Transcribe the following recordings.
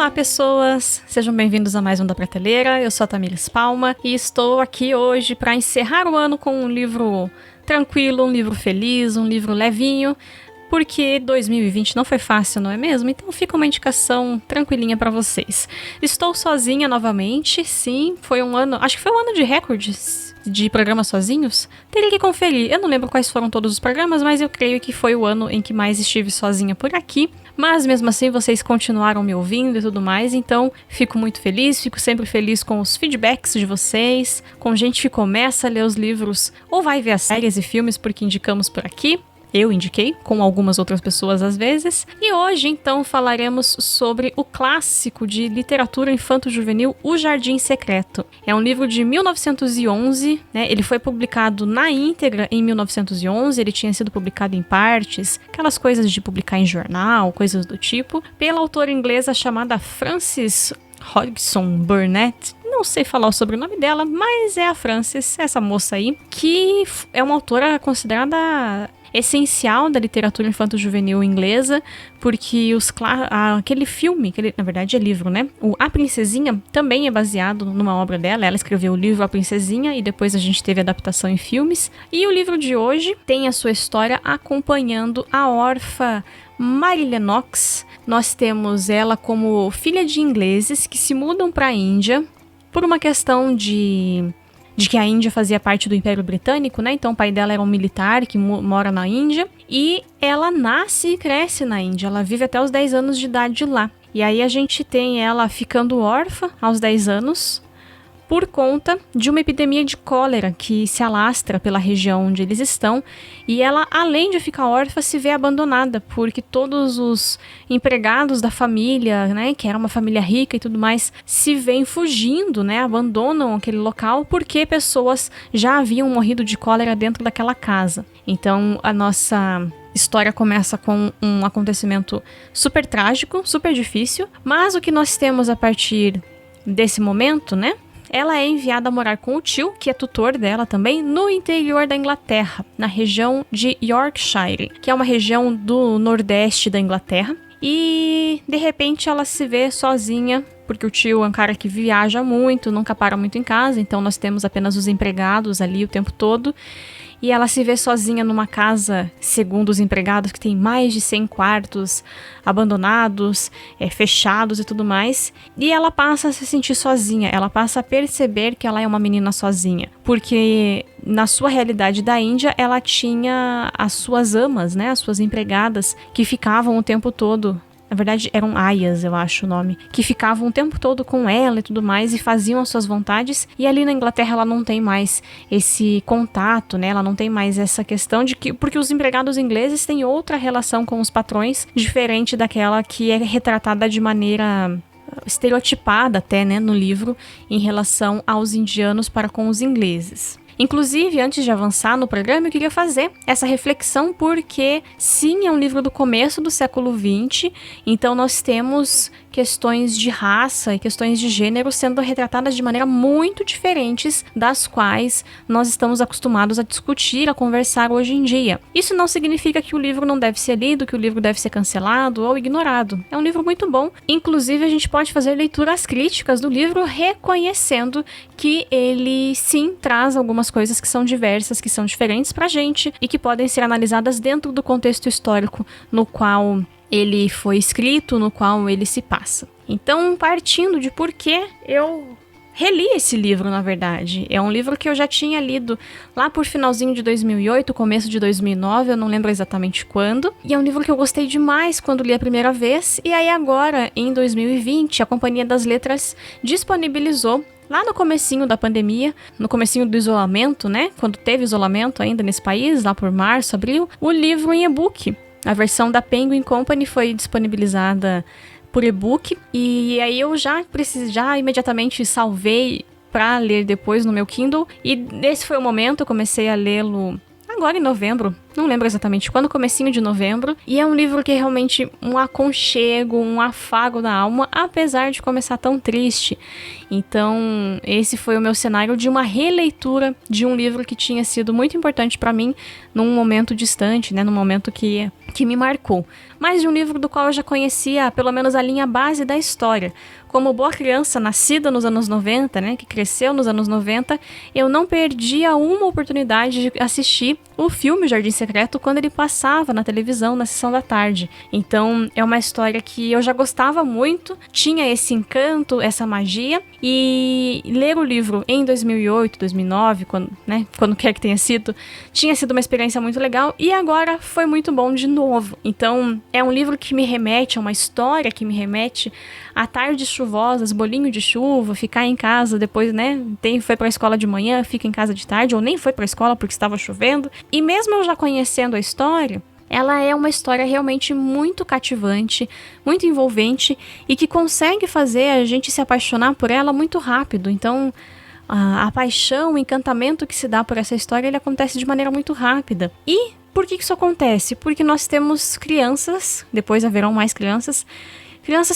Olá, pessoas! Sejam bem-vindos a mais um da Prateleira. Eu sou a Tamires Palma e estou aqui hoje para encerrar o ano com um livro tranquilo, um livro feliz, um livro levinho, porque 2020 não foi fácil, não é mesmo? Então fica uma indicação tranquilinha para vocês. Estou sozinha novamente, sim, foi um ano, acho que foi um ano de recordes de programas sozinhos. Teria que conferir, eu não lembro quais foram todos os programas, mas eu creio que foi o ano em que mais estive sozinha por aqui. Mas mesmo assim vocês continuaram me ouvindo e tudo mais, então fico muito feliz, fico sempre feliz com os feedbacks de vocês, com gente que começa a ler os livros ou vai ver as séries e filmes porque indicamos por aqui. Eu indiquei, com algumas outras pessoas às vezes. E hoje, então, falaremos sobre o clássico de literatura infanto-juvenil O Jardim Secreto. É um livro de 1911, né? Ele foi publicado na íntegra em 1911, ele tinha sido publicado em partes, aquelas coisas de publicar em jornal, coisas do tipo, pela autora inglesa chamada Frances Hodgson Burnett. Não sei falar o sobrenome dela, mas é a Frances, essa moça aí, que é uma autora considerada essencial da literatura infanto-juvenil inglesa, porque aquele filme, na verdade é livro, né? O A Princesinha também é baseado numa obra dela. Ela escreveu o livro A Princesinha e depois a gente teve a adaptação em filmes. E o livro de hoje tem a sua história acompanhando a órfã Marie Lennox. Nós temos ela como filha de ingleses que se mudam para a Índia por uma questão de que a Índia fazia parte do Império Britânico, né? Então o pai dela era um militar que mora na Índia e ela nasce e cresce na Índia. Ela vive até os 10 anos de idade lá. E aí a gente tem ela ficando órfã aos 10 anos por conta de uma epidemia de cólera que se alastra pela região onde eles estão, e ela, além de ficar órfã, se vê abandonada, porque todos os empregados da família, né, que era uma família rica e tudo mais, se veem fugindo, né, abandonam aquele local porque pessoas já haviam morrido de cólera dentro daquela casa. Então a nossa história começa com um acontecimento super trágico, super difícil, mas o que nós temos a partir desse momento, né? Ela é enviada a morar com o tio, que é tutor dela também, no interior da Inglaterra, na região de Yorkshire, que é uma região do nordeste da Inglaterra. E, de repente, ela se vê sozinha, porque o tio é um cara que viaja muito, nunca para muito em casa, então nós temos apenas os empregados ali o tempo todo. E ela se vê sozinha numa casa, segundo os empregados, que tem mais de 100 quartos abandonados, fechados e tudo mais. E ela passa a se sentir sozinha, ela passa a perceber que ela é uma menina sozinha. Porque na sua realidade da Índia, ela tinha as suas amas, né, as suas empregadas, que ficavam o tempo todo. Na verdade, eram aias, eu acho o nome, que ficavam o tempo todo com ela e tudo mais e faziam as suas vontades. E ali na Inglaterra ela não tem mais esse contato, né? Ela não tem mais essa questão de que... Porque os empregados ingleses têm outra relação com os patrões, diferente daquela que é retratada de maneira estereotipada até, né, no livro, em relação aos indianos para com os ingleses. Inclusive, antes de avançar no programa, eu queria fazer essa reflexão porque, sim, é um livro do começo do século XX, então nós temos questões de raça e questões de gênero sendo retratadas de maneira muito diferentes das quais nós estamos acostumados a discutir, a conversar hoje em dia. Isso não significa que o livro não deve ser lido, que o livro deve ser cancelado ou ignorado. É um livro muito bom. Inclusive, a gente pode fazer leituras críticas do livro reconhecendo que ele, sim, traz algumas coisas que são diversas, que são diferentes pra gente e que podem ser analisadas dentro do contexto histórico no qual ele foi escrito, no qual ele se passa. Então, partindo de por que eu reli esse livro, na verdade. É um livro que eu já tinha lido lá por finalzinho de 2008, começo de 2009, eu não lembro exatamente quando. E é um livro que eu gostei demais quando li a primeira vez. E aí agora, em 2020, a Companhia das Letras disponibilizou lá no comecinho da pandemia, no comecinho do isolamento, né? Quando teve isolamento ainda nesse país, lá por março, abril, o livro em e-book. A versão da Penguin Company foi disponibilizada por e-book e aí eu já imediatamente salvei para ler depois no meu Kindle e esse foi o momento, eu comecei a lê-lo agora em novembro, não lembro exatamente quando, comecinho de novembro, e é um livro que é realmente um aconchego, um afago da alma, apesar de começar tão triste. Então, esse foi o meu cenário de uma releitura de um livro que tinha sido muito importante para mim num momento distante, né, num momento que me marcou. Mas de um livro do qual eu já conhecia pelo menos a linha base da história. Como boa criança nascida nos anos 90, né, que cresceu nos anos 90, eu não perdia uma oportunidade de assistir o filme Jardim Secreto quando ele passava na televisão na sessão da tarde. Então é uma história que eu já gostava muito, tinha esse encanto, essa magia, e ler o livro em 2008, 2009, quando quer que tenha sido, tinha sido uma experiência muito legal, e agora foi muito bom de novo. Então é um livro que me remete, é uma história que me remete a tardes chuvosas, bolinho de chuva, ficar em casa depois, né, foi pra escola de manhã, fica em casa de tarde, ou nem foi pra escola porque estava chovendo. E mesmo eu já conhecendo a história, ela é uma história realmente muito cativante, muito envolvente e que consegue fazer a gente se apaixonar por ela muito rápido. Então, a paixão, o encantamento que se dá por essa história, ele acontece de maneira muito rápida. E por que isso acontece? Porque nós temos crianças, depois haverão mais crianças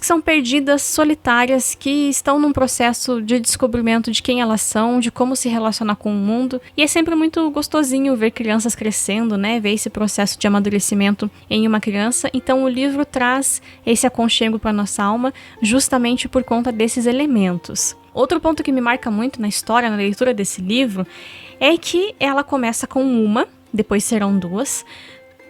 que são perdidas, solitárias, que estão num processo de descobrimento de quem elas são, de como se relacionar com o mundo. E é sempre muito gostosinho ver crianças crescendo, né? Ver esse processo de amadurecimento em uma criança. Então o livro traz esse aconchego para nossa alma justamente por conta desses elementos. Outro ponto que me marca muito na história, na leitura desse livro, é que ela começa com depois serão duas,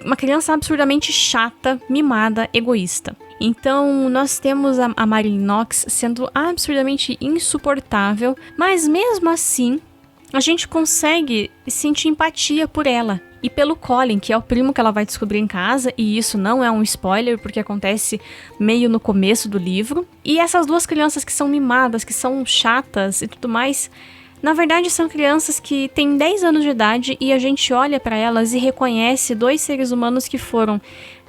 uma criança absurdamente chata, mimada, egoísta. Então, nós temos a Marilyn Knox sendo absurdamente insuportável, mas mesmo assim, a gente consegue sentir empatia por ela. E pelo Colin, que é o primo que ela vai descobrir em casa, e isso não é um spoiler, porque acontece meio no começo do livro. E essas duas crianças que são mimadas, que são chatas e tudo mais, na verdade são crianças que têm 10 anos de idade e a gente olha para elas e reconhece dois seres humanos que foram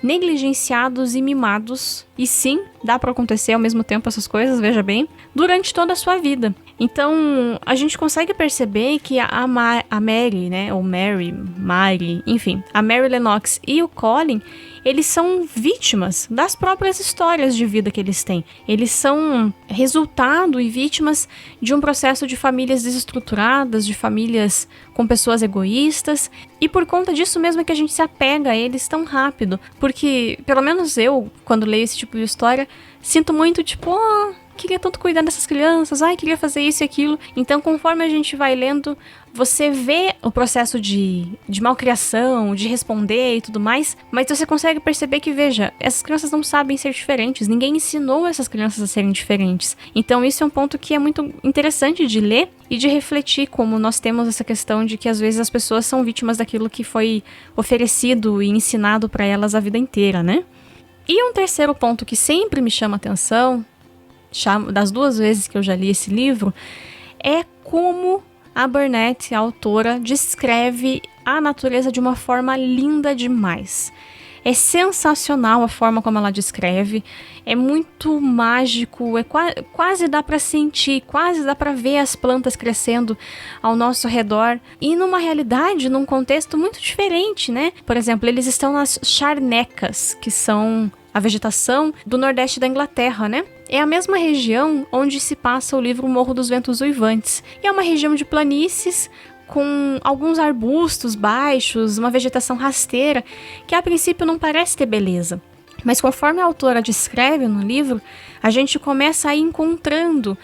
negligenciados e mimados, e sim, dá pra acontecer ao mesmo tempo essas coisas, veja bem, durante toda a sua vida. Então, a gente consegue perceber que a Mary, né, ou Mary, enfim, a Mary Lennox e o Colin, eles são vítimas das próprias histórias de vida que eles têm. Eles são resultado e vítimas de um processo de famílias desestruturadas, de famílias com pessoas egoístas, e por conta disso mesmo é que a gente se apega a eles tão rápido, porque, pelo menos eu, quando leio esse tipo de história, sinto muito tipo, queria tanto cuidar dessas crianças, queria fazer isso e aquilo. Então, conforme a gente vai lendo, você vê o processo de malcriação, de responder e tudo mais, mas você consegue perceber que, veja, essas crianças não sabem ser diferentes, ninguém ensinou essas crianças a serem diferentes. Então, isso é um ponto que é muito interessante de ler e de refletir, como nós temos essa questão de que, às vezes, as pessoas são vítimas daquilo que foi oferecido e ensinado para elas a vida inteira, né? E um terceiro ponto que sempre me chama a atenção, das duas vezes que eu já li esse livro, é como a Burnett, a autora, descreve a natureza de uma forma linda demais. É sensacional a forma como ela descreve, é muito mágico, quase dá para sentir, quase dá para ver as plantas crescendo ao nosso redor, e numa realidade, num contexto muito diferente, né? Por exemplo, eles estão nas charnecas, que são a vegetação do nordeste da Inglaterra, né? É a mesma região onde se passa o livro Morro dos Ventos Uivantes. E é uma região de planícies com alguns arbustos baixos, uma vegetação rasteira, que a princípio não parece ter beleza. Mas conforme a autora descreve no livro, a gente começa a ir encontrando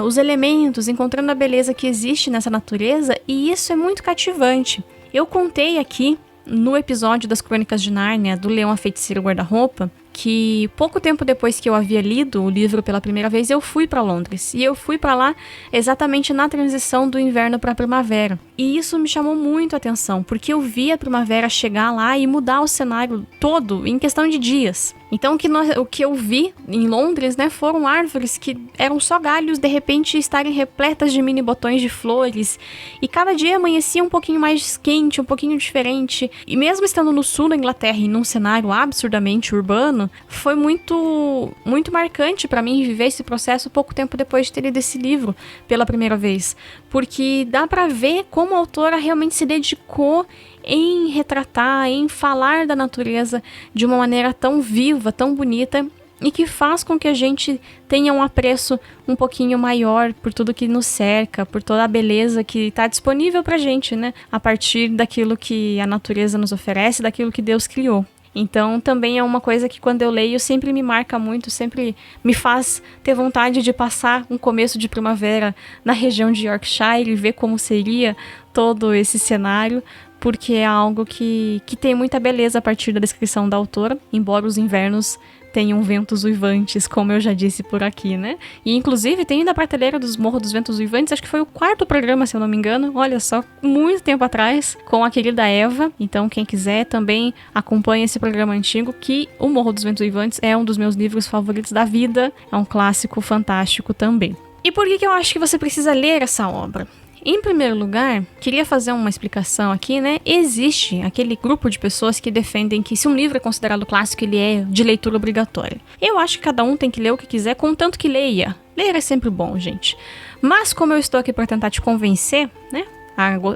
os elementos, encontrando a beleza que existe nessa natureza, e isso é muito cativante. Eu contei aqui no episódio das Crônicas de Nárnia, do Leão, a Feiticeira e o Guarda-Roupa, que pouco tempo depois que eu havia lido o livro pela primeira vez, eu fui para Londres. E eu fui para lá exatamente na transição do inverno para a primavera. E isso me chamou muito a atenção, porque eu vi a primavera chegar lá e mudar o cenário todo em questão de dias. Então o que eu vi em Londres, né, foram árvores que eram só galhos, de repente estarem repletas de mini botões de flores. E cada dia amanhecia um pouquinho mais quente, um pouquinho diferente. E mesmo estando no sul da Inglaterra e num cenário absurdamente urbano, foi muito, muito marcante para mim viver esse processo pouco tempo depois de ter lido esse livro pela primeira vez. porque dá pra ver como a autora realmente se dedicou em retratar, em falar da natureza de uma maneira tão viva, tão bonita, e que faz com que a gente tenha um apreço um pouquinho maior por tudo que nos cerca, por toda a beleza que está disponível pra gente, né? A partir daquilo que a natureza nos oferece, daquilo que Deus criou. Então também é uma coisa que quando eu leio sempre me marca muito, sempre me faz ter vontade de passar um começo de primavera na região de Yorkshire e ver como seria todo esse cenário, porque é algo que tem muita beleza a partir da descrição da autora, embora os invernos tenham ventos uivantes, como eu já disse por aqui, né? E inclusive tem da prateleira dos Morros dos Ventos Uivantes, acho que foi o 4º programa, se eu não me engano, olha só, muito tempo atrás, com a querida Eva. Então quem quiser também acompanha esse programa antigo, que o Morro dos Ventos Uivantes é um dos meus livros favoritos da vida, é um clássico fantástico também. E por que eu acho que você precisa ler essa obra? Em primeiro lugar, queria fazer uma explicação aqui, né? Existe aquele grupo de pessoas que defendem que se um livro é considerado clássico, ele é de leitura obrigatória. Eu acho que cada um tem que ler o que quiser, contanto que leia. Ler é sempre bom, gente. Mas como eu estou aqui para tentar te convencer, né?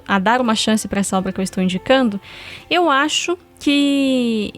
A dar uma chance para essa obra que eu estou indicando, eu acho que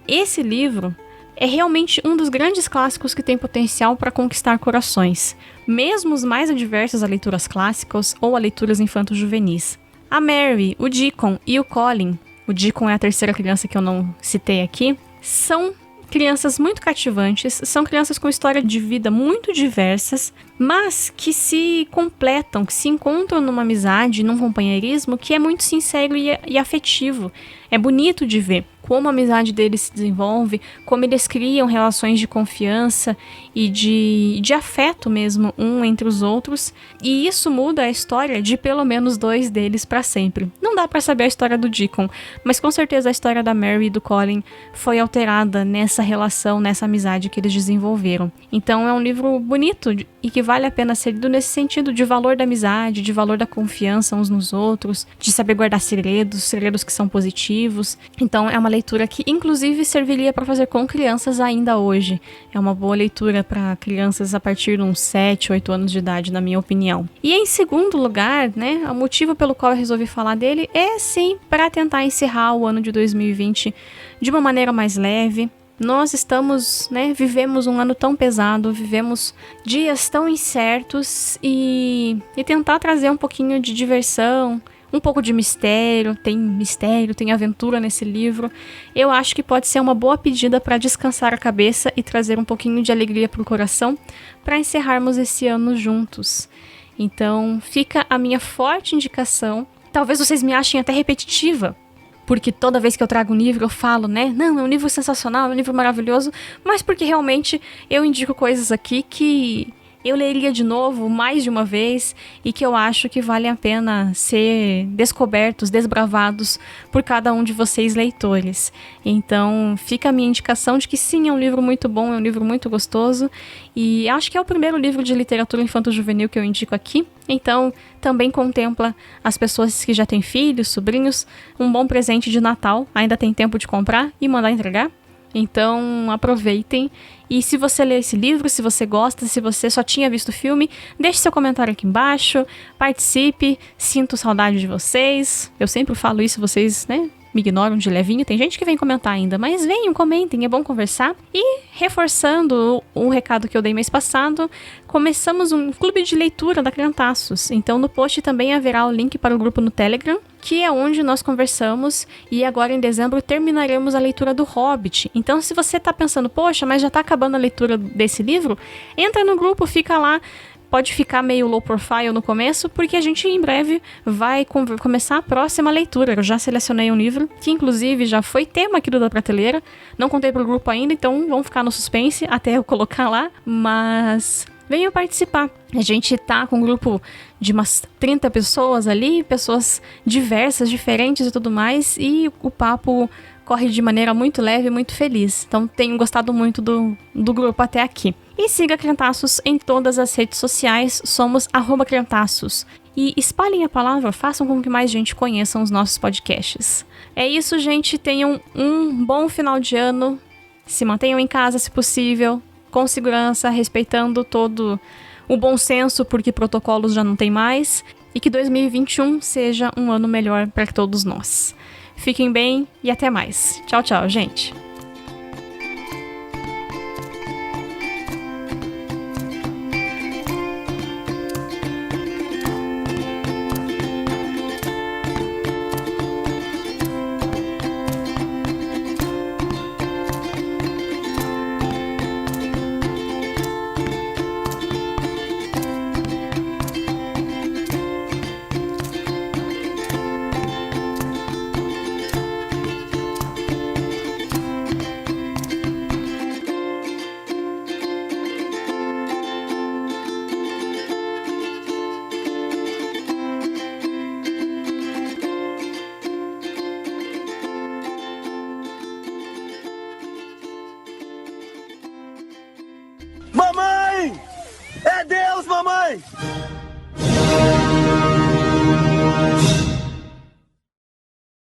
esse livro é realmente um dos grandes clássicos que tem potencial para conquistar corações, mesmo os mais adversos a leituras clássicas ou a leituras infanto-juvenis. A Mary, o Deacon e o Colin, o Deacon é a terceira criança que eu não citei aqui, são crianças muito cativantes, são crianças com história de vida muito diversas, mas que se completam, que se encontram numa amizade, num companheirismo que é muito sincero e afetivo. É bonito de ver como a amizade deles se desenvolve, como eles criam relações de confiança e de afeto mesmo um entre os outros, e isso muda a história de pelo menos 2 deles para sempre. Não dá para saber a história do Deacon, mas com certeza a história da Mary e do Colin foi alterada nessa relação, nessa amizade que eles desenvolveram. Então é um livro bonito e que vale a pena ser lido nesse sentido de valor da amizade, de valor da confiança uns nos outros, de saber guardar segredos que são positivos. Então é uma leitura que inclusive serviria para fazer com crianças ainda hoje. É uma boa leitura para crianças a partir de uns 7, 8 anos de idade, na minha opinião. E em segundo lugar, né, o motivo pelo qual eu resolvi falar dele é sim para tentar encerrar o ano de 2020 de uma maneira mais leve. Nós estamos, né, vivemos um ano tão pesado, vivemos dias tão incertos e tentar trazer um pouquinho de diversão, um pouco de mistério, tem aventura nesse livro. Eu acho que pode ser uma boa pedida para descansar a cabeça e trazer um pouquinho de alegria para o coração, para encerrarmos esse ano juntos. Então fica a minha forte indicação. Talvez vocês me achem até repetitiva, porque toda vez que eu trago um livro eu falo, né, não, é um livro sensacional, é um livro maravilhoso, mas porque realmente eu indico coisas aqui que eu leria de novo mais de uma vez e que eu acho que vale a pena ser descobertos, desbravados por cada um de vocês leitores. Então fica a minha indicação de que sim, é um livro muito bom, é um livro muito gostoso e acho que é o primeiro livro de literatura infanto-juvenil que eu indico aqui. Então também contempla as pessoas que já têm filhos, sobrinhos, um bom presente de Natal, ainda tem tempo de comprar e mandar entregar. Então aproveitem, e se você lê esse livro, se você gosta, se você só tinha visto o filme, deixe seu comentário aqui embaixo, participe, sinto saudade de vocês. Eu sempre falo isso, vocês, né, me ignoram de levinho, tem gente que vem comentar ainda, mas venham, comentem, é bom conversar. E reforçando o recado que eu dei mês passado, começamos um clube de leitura da Criantaços, então no post também haverá o link para o grupo no Telegram, que é onde nós conversamos, e agora em dezembro terminaremos a leitura do Hobbit. Então se você tá pensando, poxa, mas já tá acabando a leitura desse livro, entra no grupo, fica lá. Pode ficar meio low profile no começo, porque a gente em breve vai começar a próxima leitura. Eu já selecionei um livro, que inclusive já foi tema aqui do Da Prateleira. Não contei pro grupo ainda, então vamos ficar no suspense até eu colocar lá. Mas venham participar. A gente tá com um grupo de umas 30 pessoas ali, pessoas diversas, diferentes e tudo mais. E o papo corre de maneira muito leve e muito feliz. Então tenho gostado muito do grupo até aqui. E siga Criantaços em todas as redes sociais, somos @Criantaços. E espalhem a palavra, façam com que mais gente conheça os nossos podcasts. É isso, gente, tenham um bom final de ano, se mantenham em casa se possível, com segurança, respeitando todo o bom senso, porque protocolos já não tem mais. e que 2021 seja um ano melhor para todos nós. Fiquem bem e até mais. Tchau, tchau, gente. Mamãe! É Deus, mamãe!